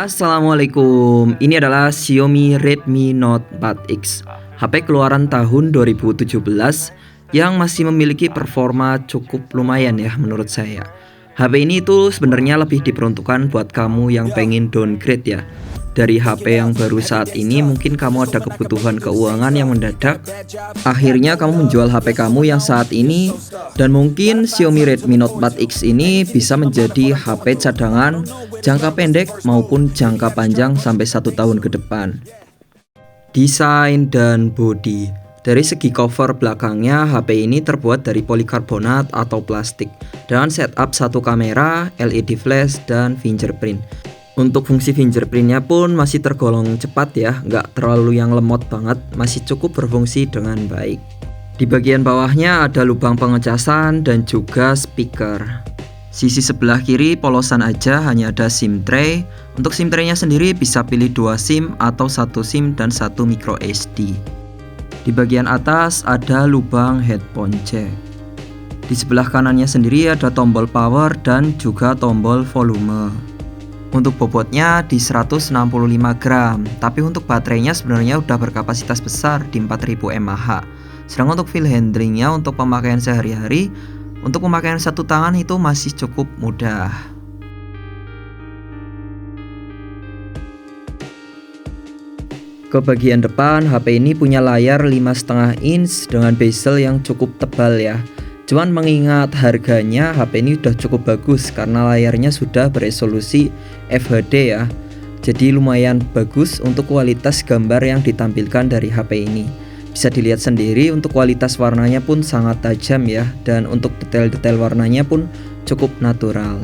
Assalamualaikum, ini adalah Xiaomi Redmi Note 4X, HP keluaran tahun 2017 yang masih memiliki performa cukup lumayan ya menurut saya. HP ini itu sebenarnya lebih diperuntukkan buat kamu yang pengen downgrade ya. Dari HP yang baru saat ini mungkin kamu ada kebutuhan keuangan yang mendadak. Akhirnya kamu menjual HP kamu yang saat ini, dan mungkin Xiaomi Redmi Note 4X ini bisa menjadi HP cadangan jangka pendek maupun jangka panjang sampai 1 tahun ke depan. Desain dan bodi. Dari segi cover belakangnya, HP ini terbuat dari polikarbonat atau plastik dengan setup satu kamera, LED flash, dan fingerprint. Untuk fungsi fingerprintnya pun masih tergolong cepat ya, nggak terlalu yang lemot banget, masih cukup berfungsi dengan baik. Di bagian bawahnya ada lubang pengecasan dan juga speaker. Sisi sebelah kiri polosan aja, hanya ada SIM tray. Untuk SIM tray-nya sendiri bisa pilih 2 SIM atau 1 SIM dan 1 micro SD. Di bagian atas ada lubang headphone jack. Di sebelah kanannya sendiri ada tombol power dan juga tombol volume. Untuk bobotnya di 165 gram, tapi untuk baterainya sebenarnya udah berkapasitas besar di 4000 mAh. Sedangkan untuk feel handlingnya untuk pemakaian sehari-hari, untuk pemakaian satu tangan itu masih cukup mudah. Ke bagian depan, HP ini punya layar 5,5 inch dengan bezel yang cukup tebal ya. Cuman mengingat harganya, HP ini udah cukup bagus karena layarnya sudah beresolusi FHD ya. Jadi lumayan bagus untuk kualitas gambar yang ditampilkan dari HP ini. Bisa dilihat sendiri untuk kualitas warnanya pun sangat tajam ya, dan untuk detail-detail warnanya pun cukup natural.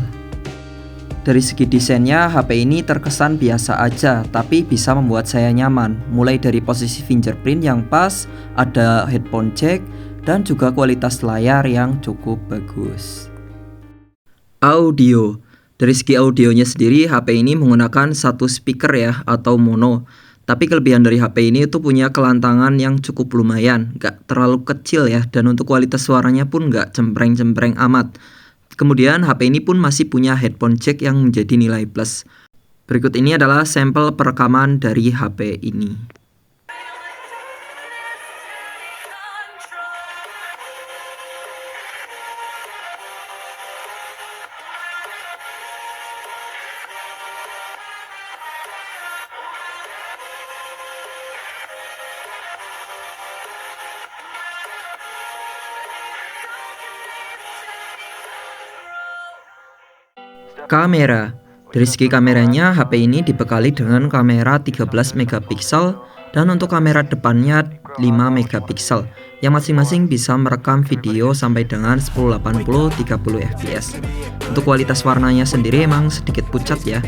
Dari segi desainnya, HP ini terkesan biasa aja, tapi bisa membuat saya nyaman. Mulai dari posisi fingerprint yang pas, ada headphone jack, dan juga kualitas layar yang cukup bagus. Audio. Dari segi audionya sendiri, HP ini menggunakan satu speaker ya, atau mono. Tapi kelebihan dari HP ini itu punya kelantangan yang cukup lumayan, gak terlalu kecil ya, dan untuk kualitas suaranya pun gak cempreng-cempreng amat. Kemudian HP ini pun masih punya headphone jack yang menjadi nilai plus. Berikut ini adalah sampel perekaman dari HP ini. Kamera. Dari segi kameranya, HP ini dibekali dengan kamera 13 megapiksel dan untuk kamera depannya 5 megapiksel yang masing-masing bisa merekam video sampai dengan 1080 30 fps. Untuk kualitas warnanya sendiri emang sedikit pucat ya,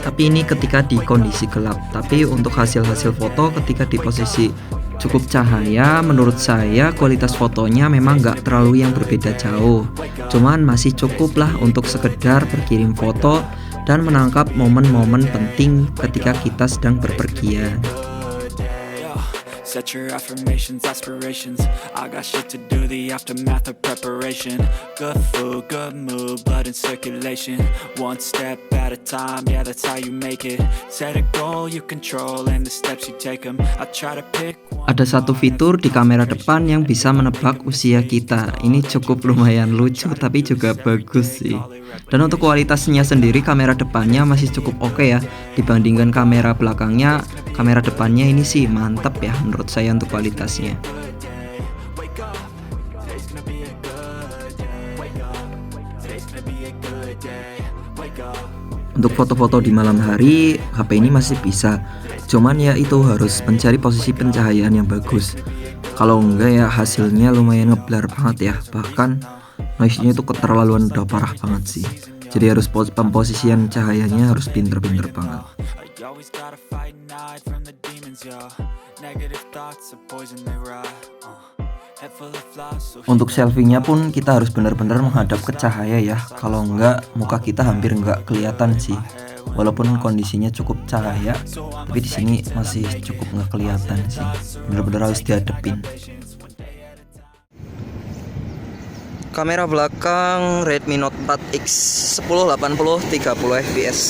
tapi ini ketika di kondisi gelap. Tapi untuk hasil-hasil foto ketika di posisi cukup cahaya, menurut saya kualitas fotonya memang gak terlalu yang berbeda jauh. Cuman masih cukup lah untuk sekedar berkirim foto dan menangkap momen-momen penting ketika kita sedang berpergian. Set your affirmations, aspirations. I got shit to do, the aftermath of preparation. Good food, good mood, blood in circulation. One step at a time, yeah, that's how you make it. Set a goal you control and the steps you take them. I try to pick one. Ada satu fitur di kamera depan yang bisa menebak usia kita. Ini cukup lumayan lucu tapi juga bagus sih. Dan untuk kualitasnya sendiri, kamera depannya masih cukup oke ya. Dibandingkan kamera belakangnya, kamera depannya ini sih mantap ya menurut saya untuk kualitasnya. Untuk foto-foto di malam hari, HP ini masih bisa. Cuman ya itu harus mencari posisi pencahayaan yang bagus. Kalau enggak ya hasilnya lumayan ngeblur banget ya. Bahkan noise-nya itu keterlaluan, udah parah banget sih. Jadi harus pemposisian cahayanya harus pinter-pinter banget. Untuk selfie-nya pun kita harus benar-benar menghadap ke cahaya ya. Kalau enggak, muka kita hampir enggak kelihatan sih. Walaupun kondisinya cukup cahaya, tapi di sini masih cukup nggak kelihatan sih. Benar-benar harus dihadapin. Kamera belakang Redmi Note 4X 1080 30 fps.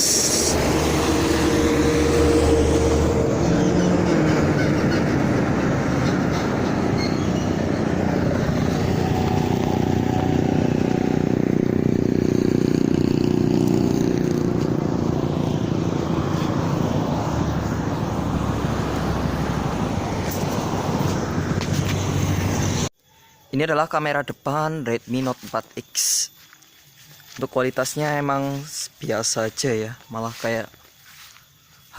Ini adalah kamera depan Redmi Note 4X. Untuk kualitasnya emang biasa aja ya, malah kayak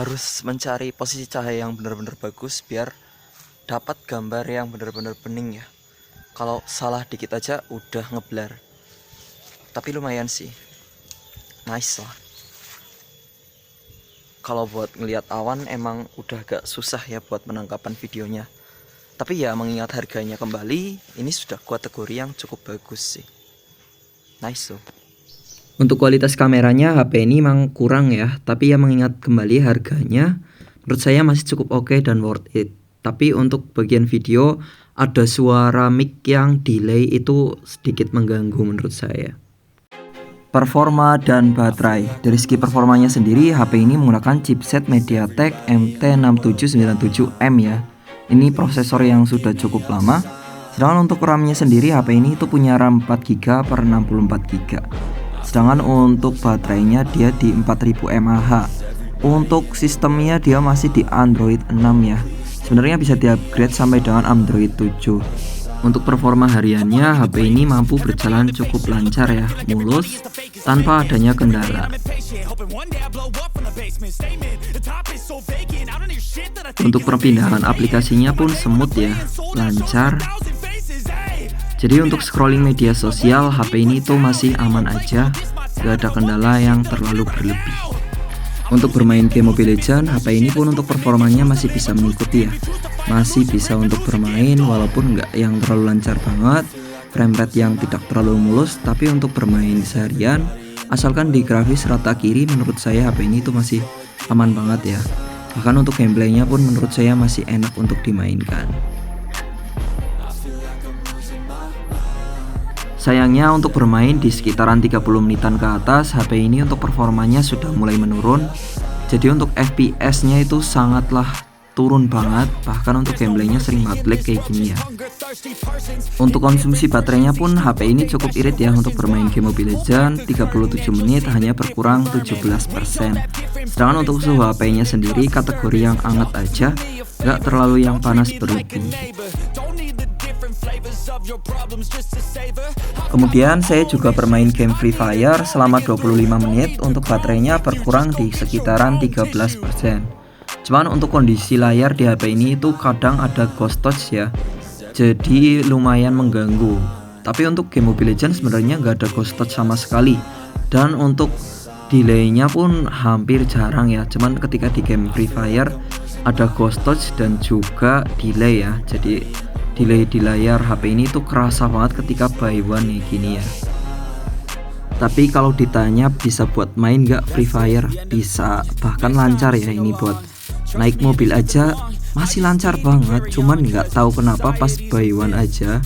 harus mencari posisi cahaya yang benar-benar bagus biar dapat gambar yang benar-benar bening ya. Kalau salah dikit aja udah ngeblur. Tapi lumayan sih, nice lah. Kalau buat ngelihat awan emang udah agak susah ya buat penangkapan videonya. Tapi ya mengingat harganya kembali, ini sudah kategori yang cukup bagus sih. Nice loh. Untuk kualitas kameranya HP ini memang kurang ya, tapi ya mengingat kembali harganya, menurut saya masih cukup oke dan worth it. Tapi untuk bagian video ada suara mic yang delay itu sedikit mengganggu menurut saya. Performa dan baterai. Dari segi performanya sendiri, HP ini menggunakan chipset MediaTek MT6797M ya. Ini prosesor yang sudah cukup lama. Sedangkan untuk RAM-nya sendiri, HP ini itu punya RAM 4GB per 64GB. Sedangkan untuk baterainya dia di 4000 mAh. Untuk sistemnya dia masih di Android 6 ya. Sebenarnya bisa di-upgrade sampai dengan Android 7. Untuk performa hariannya, HP ini mampu berjalan cukup lancar ya, mulus tanpa adanya kendala. Untuk perpindahan aplikasinya pun smooth ya, lancar. Jadi untuk scrolling media sosial, HP ini tuh masih aman aja, gak ada kendala yang terlalu berlebih. Untuk bermain game Mobile Legends, HP ini pun untuk performanya masih bisa mengikuti ya. Masih bisa untuk bermain walaupun nggak yang terlalu lancar banget, frame rate yang tidak terlalu mulus, tapi untuk bermain seharian, asalkan di grafis rata kiri, menurut saya HP ini tuh masih aman banget ya. Bahkan untuk gameplaynya pun menurut saya masih enak untuk dimainkan. Sayangnya untuk bermain di sekitaran 30 menitan ke atas, HP ini untuk performanya sudah mulai menurun. Jadi untuk FPS nya itu sangatlah turun banget, bahkan untuk gameplaynya sering lag kayak gini ya. Untuk konsumsi baterainya pun HP ini cukup irit ya. Untuk bermain game Mobile Legends 37 menit hanya berkurang 17%. Sedangkan untuk suhu HP nya sendiri kategori yang hangat aja, gak terlalu yang panas berlebih. Kemudian saya juga bermain game Free Fire selama 25 menit. Untuk baterainya berkurang di sekitaran 13%. Cuman untuk kondisi layar di HP ini itu kadang ada ghost touch ya, jadi lumayan mengganggu. Tapi untuk game Mobile Legends sebenarnya nggak ada ghost touch sama sekali. Dan untuk delaynya pun hampir jarang ya. Cuman ketika di game Free Fire ada ghost touch dan juga delay ya. Jadi delay di layar HP ini tuh kerasa banget ketika buy one nih gini ya. Tapi kalau ditanya bisa buat main gak Free Fire, bisa, bahkan lancar ya. Ini buat naik mobil aja masih lancar banget. Cuman nggak tahu kenapa pas buy one aja,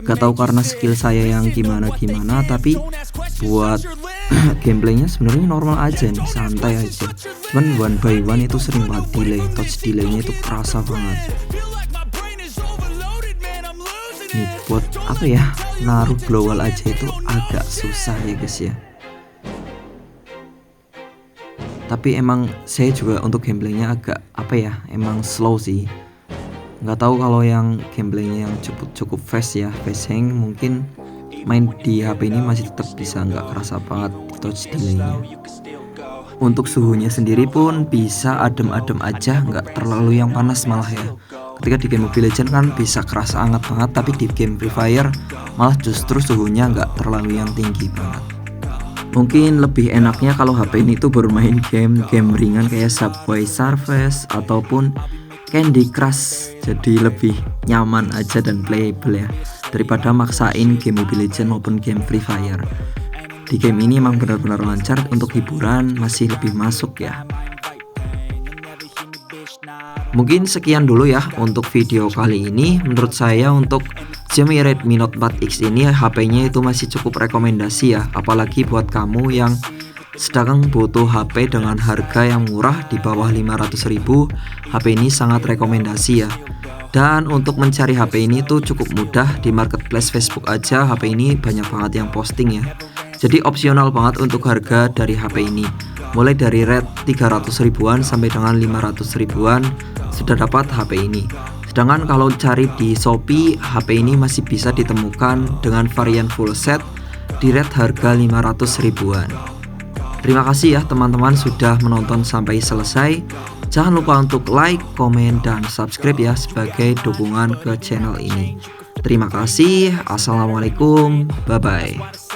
nggak tahu karena skill saya yang gimana, tapi buat gameplaynya sebenarnya normal aja nih, santai aja. Cuman one by one itu sering banget delay, touch delaynya itu kerasa banget. Nih buat apa ya, naruh global aja itu agak susah ya guys ya. Tapi emang saya juga untuk gameplaynya agak apa ya, emang slow sih. Nggak tahu kalau yang gameplaynya yang cukup fast ya, fast hang, mungkin main di HP ini masih tetap bisa, nggak kerasa banget touch delaynya. Untuk suhunya sendiri pun bisa adem-adem aja, nggak terlalu yang panas malah ya. Ketika di game Mobile Legends kan bisa kerasa hangat banget, tapi di game Free Fire malah justru suhunya nggak terlalu yang tinggi banget. Mungkin lebih enaknya kalau HP ini tuh bermain game ringan kayak Subway Surfers ataupun Candy Crush, jadi lebih nyaman aja dan playable ya, daripada maksain game Mobile Legends maupun game Free Fire. Di game ini emang benar-benar lancar, untuk hiburan masih lebih masuk ya. Mungkin sekian dulu ya untuk video kali ini. Menurut saya untuk Xiaomi Redmi Note 4X ini HP-nya itu masih cukup rekomendasi ya, apalagi buat kamu yang sedang butuh HP dengan harga yang murah di bawah 500.000, HP ini sangat rekomendasi ya. Dan untuk mencari HP ini tuh cukup mudah, di marketplace Facebook aja HP ini banyak banget yang posting ya. Jadi opsional banget untuk harga dari HP ini, mulai dari rate 300 ribuan sampai dengan 500 ribuan sudah dapat HP ini. Sedangkan kalau cari di Shopee, HP ini masih bisa ditemukan dengan varian full set di rate harga 500 ribuan. Terima kasih ya teman-teman sudah menonton sampai selesai. Jangan lupa untuk like, komen, dan subscribe ya sebagai dukungan ke channel ini. Terima kasih. Assalamualaikum. Bye-bye.